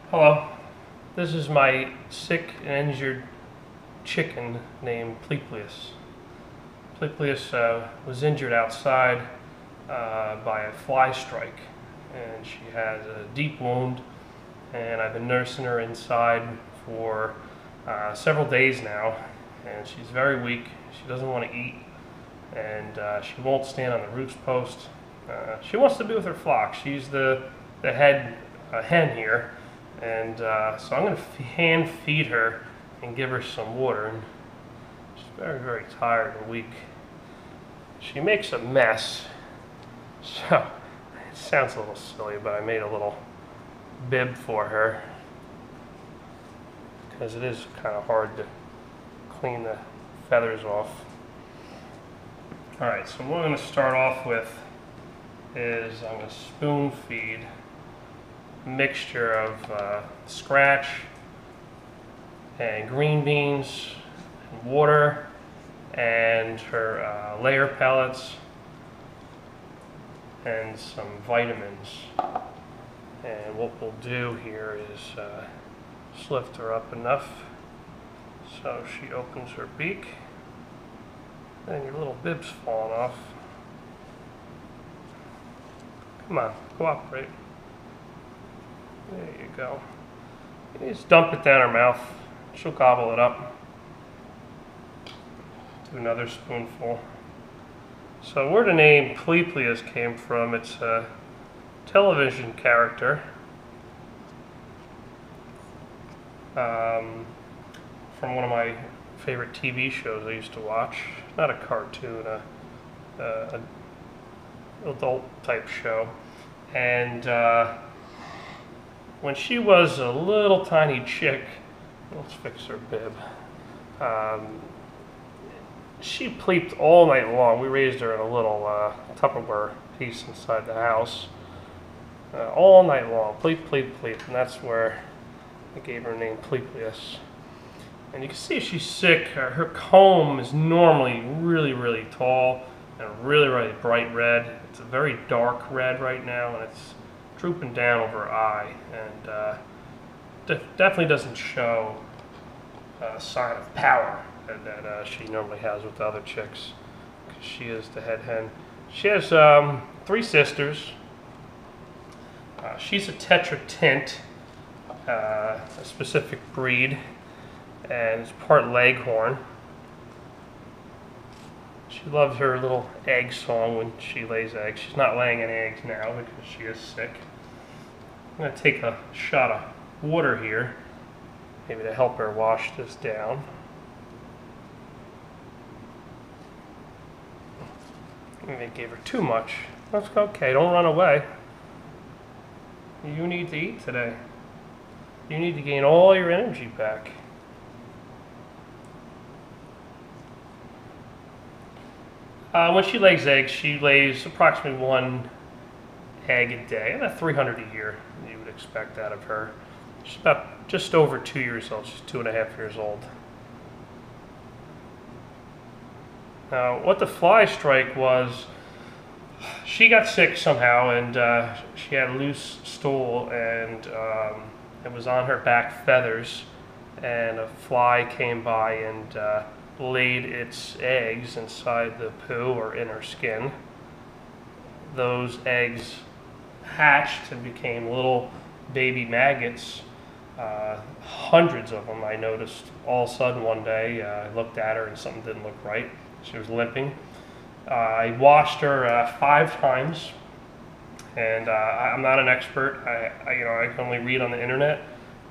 Hello, this is my sick and injured chicken named Pleepleus. Pleepleus was injured outside by a fly strike, and she has a deep wound, and I've been nursing her inside for several days now, and she's very weak. She doesn't want to eat, and she won't stand on the roof post. She wants to be with her flock. She's the head hen here. And so I'm going to hand feed her and give her some water. And she's very, very tired and weak. She makes a mess. So it sounds a little silly, but I made a little bib for her because it is kind of hard to clean the feathers off. All right, so what I'm going to start off with is I'm going to spoon feed mixture of scratch and green beans and water and her layer pellets and some vitamins. And what we'll do here is just lift her up enough so she opens her beak. And your little bib's falling off. Come on, cooperate. There you go. You just dump it down her mouth. She'll gobble it up. Do another spoonful. So where the name Pleepleus came from, it's a television character from one of my favorite TV shows I used to watch. Not a cartoon, a adult type show. And when she was a little tiny chick, let's fix her bib, she pleeped all night long. We raised her in a little Tupperware piece inside the house. All night long, pleep, pleep, pleep, and that's where I gave her the name Pleepleus. And you can see she's sick. Her comb is normally really, really tall and really, really bright red. It's a very dark red right now, and it's drooping down over her eye, and definitely doesn't show a sign of power that she normally has with the other chicks, because she is the head hen. She has 3 sisters. She's a Tetra Tint, a specific breed, and it's part Leghorn. She loves her little egg song when she lays eggs. She's not laying any eggs now because she is sick. I'm going to take a shot of water here, maybe to help her wash this down. Maybe I gave her too much. That's okay, don't run away. You need to eat today. You need to gain all your energy back. When she lays eggs, she lays approximately 1 egg a day, about 300 a year. You would expect that of her. She's about just over 2 years old. She's 2.5 years old. Now, what the fly strike was, she got sick somehow, and she had a loose stool, and it was on her back feathers, and a fly came by and laid its eggs inside the poo or in her skin. Those eggs hatched and became little baby maggots, hundreds of them. I noticed all of a sudden one day. I looked at her and something didn't look right. She was limping. I washed her 5 times, and I'm not an expert. I can only read on the internet.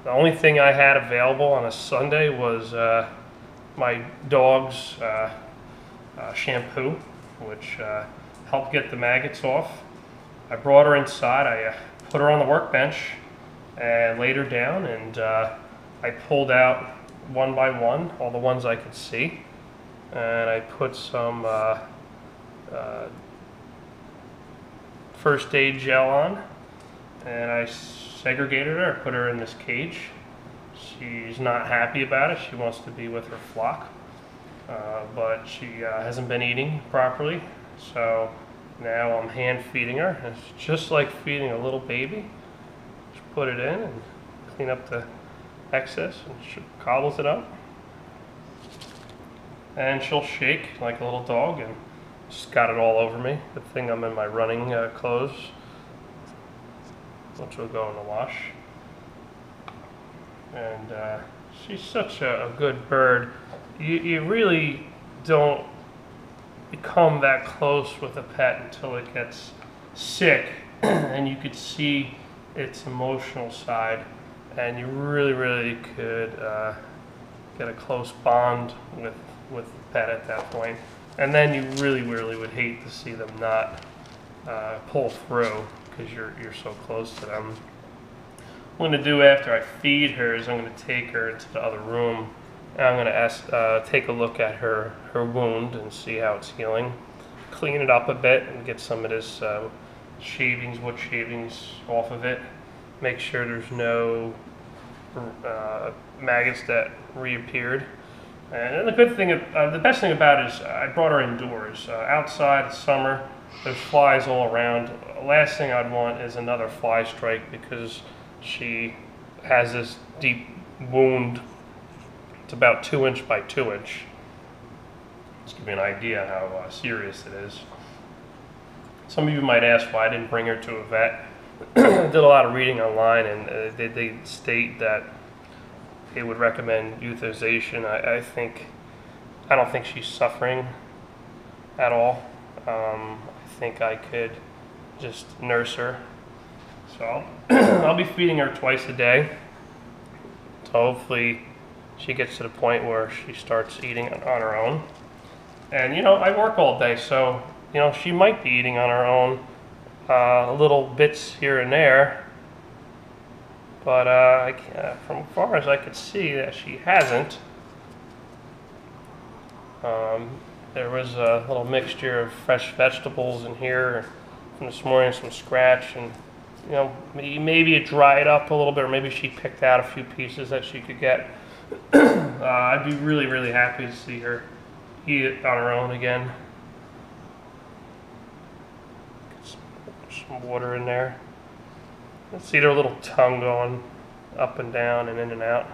The only thing I had available on a Sunday was my dog's shampoo, which helped get the maggots off. I brought her inside. I put her on the workbench and laid her down, and I pulled out one by one all the ones I could see, and I put some first aid gel on, and I segregated her, put her in this cage. She's not happy about it. She wants to be with her flock, but she hasn't been eating properly, so now I'm hand feeding her. It's just like feeding a little baby. Just put it in and clean up the excess, and she gobbles it up. And she'll shake like a little dog, and just got it all over me. Good thing I'm in my running clothes, which will go in the wash. And she's such a good bird. You really don't become that close with a pet until it gets sick, and you could see its emotional side, and you really could get a close bond with the pet at that point. And then you really would hate to see them not pull through because you're so close to them. What I'm going to do after I feed her is I'm going to take her into the other room, and I'm going to take a look at her wound and see how it's healing. Clean it up a bit and get some of this wood shavings off of it. Make sure there's no maggots that reappeared. And the good thing, the best thing about it is I brought her indoors. Outside, it's summer, there's flies all around. Last thing I'd want is another fly strike because she has this deep wound. It's about 2 inch by 2 inch. Just give you an idea how serious it is. Some of you might ask why I didn't bring her to a vet. I did a lot of reading online, and they state that they would recommend euthanization. I don't think she's suffering at all. I think I could just nurse her. So I'll be feeding her twice a day. So hopefully she gets to the point where she starts eating on her own. And I work all day, so she might be eating on her own, little bits here and there. But from far as I could see, that she hasn't. There was a little mixture of fresh vegetables in here from this morning, some scratch, and maybe it dried up a little bit, or maybe she picked out a few pieces that she could get. I'd be really happy to see her eat it on her own again. Get some water in there. Let's see their little tongue going up and down and in and out.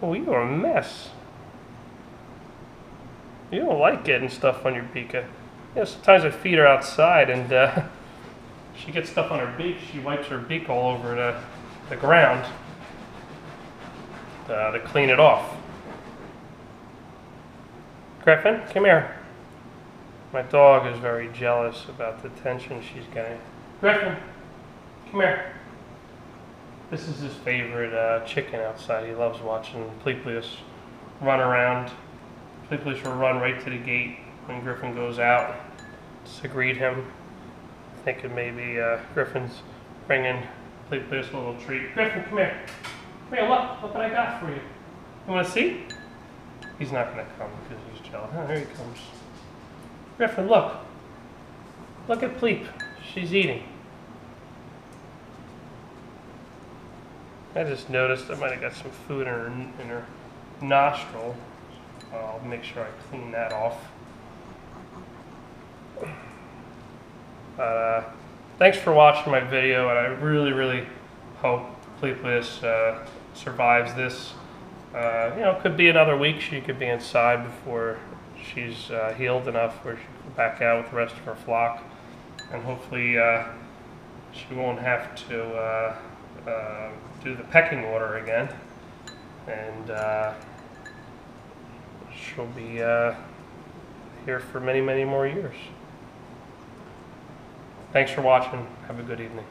Oh, you are a mess. You don't like getting stuff on your beak. Sometimes I feed her outside and she gets stuff on her beak. She wipes her beak all over the ground to clean it off. Griffin, come here. My dog is very jealous about the attention she's getting. Griffin, come here. This is his favorite chicken outside. He loves watching Pleepleus run around. Pleepleus will run right to the gate when Griffin goes out to greet him. Thinking maybe Griffin's bringing Pleepleus a little treat. Griffin, come here. Come here, look what I got for you. You want to see? He's not going to come because he's jealous. Oh, here he comes. Griffin, look. Look at Pleep. She's eating. I just noticed I might have got some food in her nostril. I'll make sure I clean that off. Thanks for watching my video, and I really hope Pleepleus survives this. It could be another week. She could be inside before she's healed enough where she can go back out with the rest of her flock, and hopefully she won't have to do the pecking order again, and she'll be here for many more years. Thanks for watching. Have a good evening.